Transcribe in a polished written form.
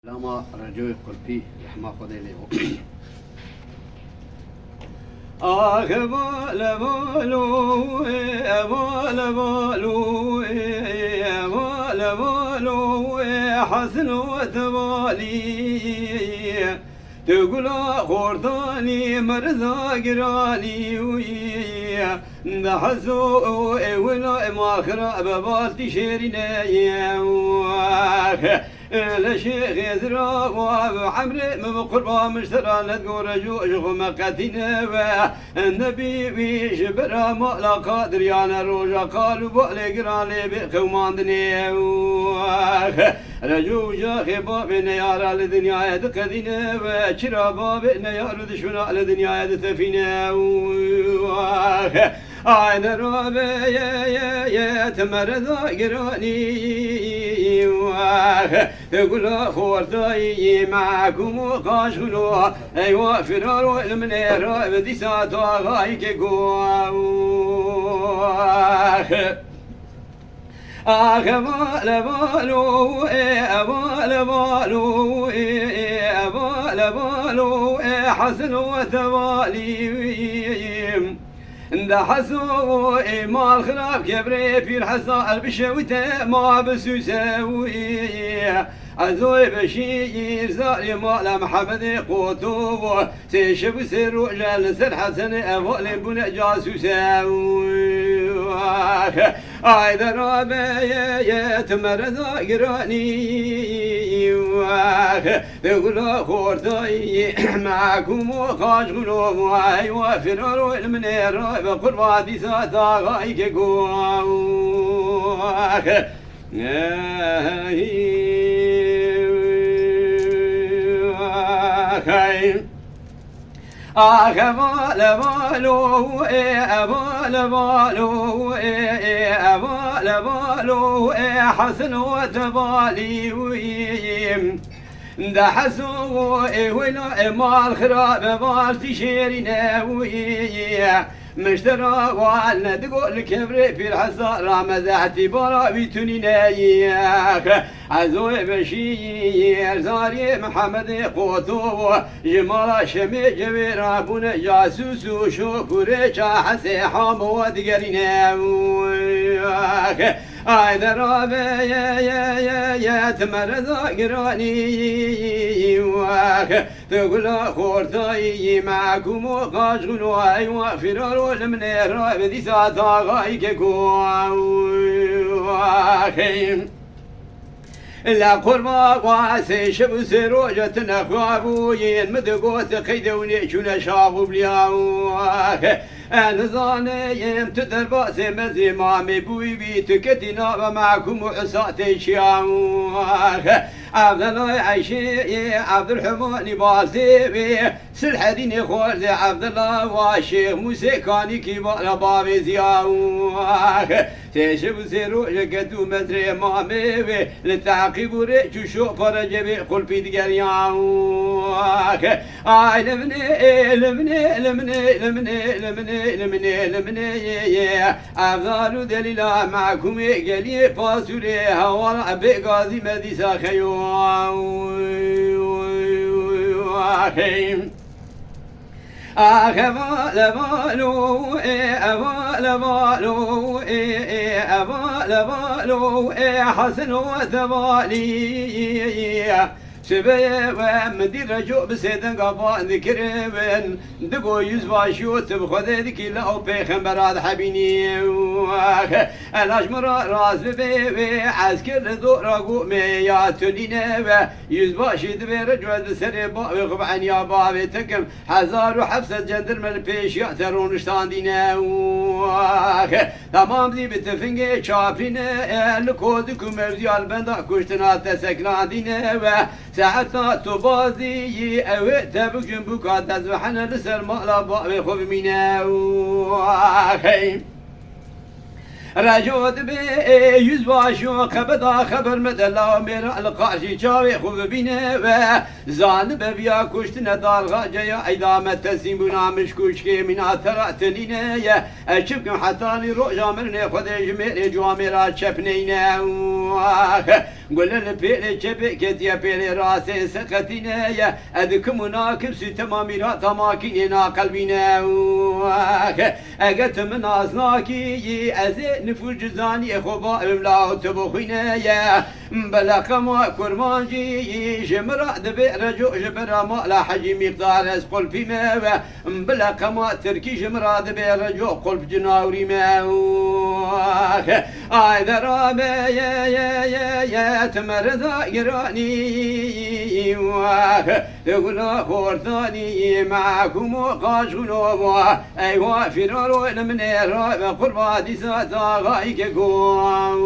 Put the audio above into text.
لما رجوي قلبي رحمة خدي له أقبل بولو أقبل بولو أقبل بولو حسن وتبالي تقول خورتاني مرضى قراني ويا نحسو ولا ما خراب بالتي شيرنا يا لشيخ يزرع وعمري من قربا مشترى ندقو رجوع مقاتنا النبي بشبرا مالا قادر يانا روجا قالوا بقلي قرالي بقومان دنيا رجوع جاخي بابنا يارا لدنيا يدقدنا وشرا بابنا يارا دشونا لدنيا يدتفينا عين رابع يا تمرد قراني تقول خورتاي معكم وقاشلوا ايوا فرار المنير بدي ساعة غايك أقبل بالو أقبل بالو أقبل بالو حسن وتوالي دحسو ما الخلاف كبري في الحصى البشوته ما بسوسوي عزوي بشير زاري مالا محمد قوتو سيشب سر رجال سر حسن أفضل بن جاسوسوي عيد رابع يتمرد قراني تقول خورتاي معكم وخاشغلوا ايوا فرارو المنير بقرباتي ساتا غايك أقبل بالو أقبل بالو أقبل بالو حسن وتبالي دحسو ولا مال خراب بالتي شيرنا ويا مشترى وعلنا تقول كبري في الحصار مزحتي برا بيتونينا عزوي بشير زاري محمد قوتو جمال شمي جبير ابونا جاسوس وشكوري حسي حامود قرينا عيد رابع يا تمرد قراني تقول خورتاي معكم وقاشغلوا ايوا فرارو المنير بدي ساعة غايك لا قربا واسي شب سروجة نخوابوين مدقوت خيدوني شونا شافو بلياو أنا ظانيم تدربا سمزي مامي بوي بيتكتنا معكم وعصاتي شياو عبد الله عيشي عبد الرحمن بالتي سلحة ديني خورد عبد الله واشيخ موسى كاني كيبا بابي زياو تشب سيرو جكتو مدري مامي للتعقيب وريشو شو فرجبي قل في دقرياو لمني أفضل دليلا معكم قلي فاسولي هوالا بقاضي مديسا خيو أقبل بالو أقبل بالو أقبل بالو حسن وتبالي سبيا ومدير رجوع بسيدن قبا ذكربن دقو يزباشو تبخذ ذكي لا بيخمبر هذا حبيني الاشمر راس بيبي عسكر ذو رقو ميا تنينه يزباشي دبي رجوع بسري بابي خبعن يا بابي تكم حزار وحبسة جندرم البيش يأثرون اشتاندينه تمام ذي بتفنجي شافينه لكودكم مرزيال بندا كشتنا تسكلاندينه ساعتنا تبازي اوه تبكن بكات تزوحنا لسر مالا بابي خوب مينا رجوت بي يزباشو خبدا خبر مدلا ميرا القاشي شاوي خوب بينا زان ببيا كشتنا دارغا جايا ايدامة تسيمونا مشكوشكي منا تراتنينا اشبكم حتاني روجا مرني خدش ميري جواميرا شبنينا قول البيل جبكت يا بيل راسي سقتنا يا أذكم ناكب ستمامي لا تماكينا قلبنا أجت من أصناكي أزي نفوج جزاني خبا لا تبخينا يا بلا كما كرمانجي جمرة دبي رجو جبرة ما لا حجي مقدار اسقل في ما بلا كما تركي جمرة دبي رجو قلب جناوري ما هذا رابي يا تمرد يراني يقول خورتاني معكم قاشونو ايوا فرارو من الرابع قرباتي ساتا غايك قوام